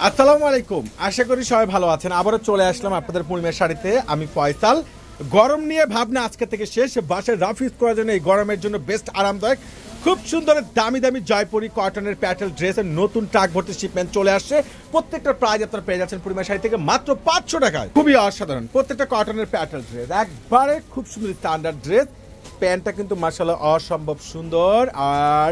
আসসালামু আলাইকুম, আশা করি সবাই ভালো আছেন। আবারও চলে আসলাম আপনাদের পূর্ণিমার শাড়িতে। আমি ফয়সাল। গরম নিয়ে ভাবনা আজকে থেকে শেষ। বাসায় রাফিজ করার জন্য এই গরমের জন্য বেস্ট আরামদায়ক খুব সুন্দর দামি দামি জয়পুরি কটনের প্যাটেল ড্রেসের নতুন ট্রাক ভর্তি শিপমেন্ট চলে আসছে। প্রত্যেকটা প্রাইস আপনারা পেয়ে যাচ্ছেন পূর্ণিমা শাড়ি থেকে মাত্র 500 টাকায়। খুবই অসাধারণ প্রত্যেকটা কটনের প্যাটেল ড্রেস, একবারে খুব সুন্দর স্ট্যান্ডার্ড ড্রেস। প্যান্টটা কিন্তু মাশাআল্লাহ অসম্ভব সুন্দর, আর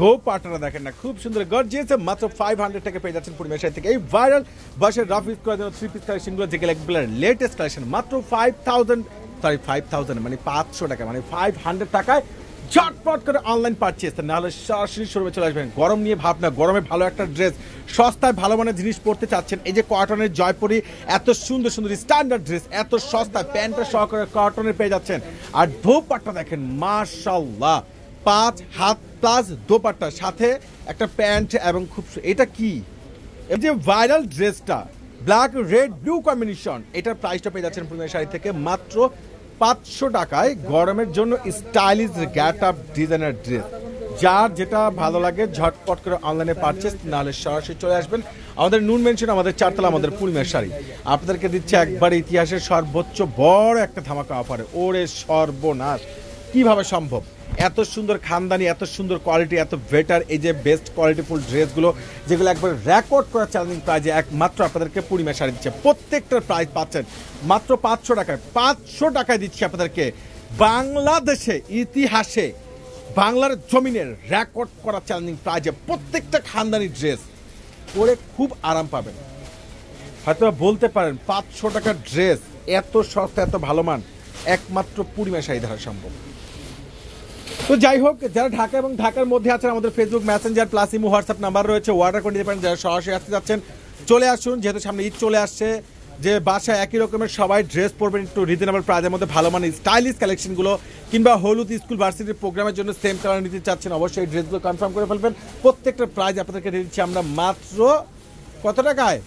দোপাট্টাটা দেখেন না, খুব সুন্দর গর্জিয়াস। মাত্র 500 টাকা পেয়ে যাচ্ছেন পূর্ণিমা শাড়ি থেকে। এই ভাইরাল বাসায় রাফিজ করার জন্য থ্রি পিস কালেকশনগুলো যেগুলো একবার লেটেস্ট কালেকশন মাত্র 5000 মানে 500 টাকা, মানে 500 টাকায় ঝটপট করে অনলাইন পারচেজ, নাহলে সরাসরি শোরুমে চলে আসবেন। গরম নিয়ে ভাবনা, গরমে ভালো একটা ড্রেস, সস্তায় ভালো মানের জিনিস পড়তে চাচ্ছেন, এই যে কটনের জয়পুরি এত সুন্দর সুন্দর স্ট্যান্ডার্ড ড্রেস এত সস্তায় প্যান্টটা সহকারে কটনের পেয়ে যাচ্ছেন। আর দোপাট্টা দেখেন মাশাআল্লাহ, 5 হাত প্লাস দোপাট্টার সাথে একটা প্যান্ট এবং খুব এটা কি এই যে ভাইরাল ড্রেসটা ব্ল্যাক রেড ব্লু কম্বিনেশন, এটার প্রাইসটা পেয়ে যাচ্ছেন পূর্ণিমা শাড়ি থেকে মাত্র 500 টাকায়। গরমের জন্য stylish get up designer dress, যার যেটা ভালো লাগে ঝটপট করে অনলাইনে পারচেস, নাহলে সরাসরি চলে আসবেন আমাদের নুন মেনশন, আমাদের চারতলা, আমাদের পূর্ণিমা শাড়ি আপনাদেরকে দিচ্ছে একবার ইতিহাসের সর্বোচ্চ বড় একটা ধামাকা অফারে। ওরে সর্বনাশ, কিভাবে সম্ভব? এত সুন্দর খানদানি, এত সুন্দর কোয়ালিটি, এত বেটার এই যে বেস্ট কোয়ালিটিফুল ড্রেসগুলো যেগুলো একবার রেকর্ড করা চ্যালেঞ্জিং প্রাইজে একমাত্র আপনাদেরকে পূর্ণিমা শাড়ি দিচ্ছে। প্রত্যেকটার প্রাইস পাচ্ছেন মাত্র 500 টাকায়। 500 টাকায় দিচ্ছি আপনাদেরকে বাংলাদেশে ইতিহাসে বাংলার জমিনের রেকর্ড করা চ্যালেঞ্জিং প্রাইজে প্রত্যেকটা খানদানি ড্রেস পরে খুব আরাম পাবেন। হয়তো বলতে পারেন 500 টাকার ড্রেস এত সস্তা এত ভালো মান একমাত্র পূর্ণিমা শাড়ি দ্বারা সম্ভব। তো যাই হোক, যারা ঢাকা এবং ঢাকার মধ্যে আছেন আমাদের Facebook Messenger plus imo WhatsApp number রয়েছে, অর্ডার করে দিতে পারেন। যারা সরাসরি আসতে যাচ্ছেন চলে আসুন, যেহেতু সামনে ঈদ চলে আসছে, যে বাসায় একই রকমের সবাই ড্রেস পরবেন একটু রিজনেবল প্রাইসের মধ্যে ভালো মানে স্টাইলিশ কালেকশনগুলো, কিংবা হলুদ স্কুল ভার্সিটির প্রোগ্রামের জন্য সেম কালার নিতে চাচ্ছেন, অবশ্যই এই ড্রেসগুলো কনফার্ম করে ফেলবেন। প্রত্যেকটা প্রাইস আপনাদেরকে দিচ্ছি আমরা মাত্র কত টাকায়?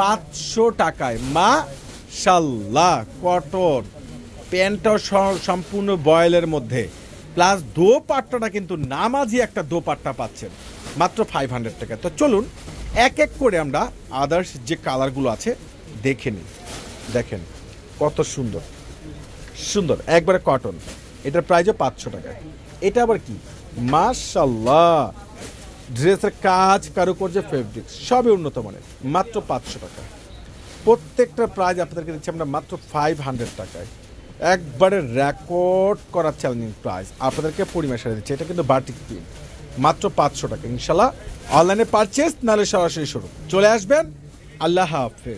500 টাকায়। মাশাআল্লাহ, কটন প্যান্টটাও সম্পূর্ণ বয়েলের মধ্যে, প্লাস দোপাট্টাটা কিন্তু নামাজি একটা দোপাট্টা পাচ্ছেন মাত্র 500 টাকা। তো চলুন এক এক করে আমরা আদার্স যে কালারগুলো আছে দেখে নিই। দেখেন কত সুন্দর সুন্দর একবারে কটন, এটার প্রাইসও 500 টাকা। এটা আবার কি? মাশাআল্লাহ, ড্রেসের কাজ কারুকার্য ফেব্রিক সবই উন্নত মানের, মাত্র 500 টাকা। প্রত্যেকটা প্রাইস আপনাদেরকে দিচ্ছি আমরা মাত্র 500 টাকায়। একবারে রেকর্ড করা চ্যালেঞ্জিং প্রাইস আপনাদেরকে পূর্ণিমা শাড়ি দিচ্ছে। এটা কিন্তু বাটিক প্রিন্ট, মাত্র 500 টাকা। ইনশাল্লাহ অনলাইনে পারচেস, নাহলে সরাসরি শুরু চলে আসবেন। আল্লাহ হাফেজ।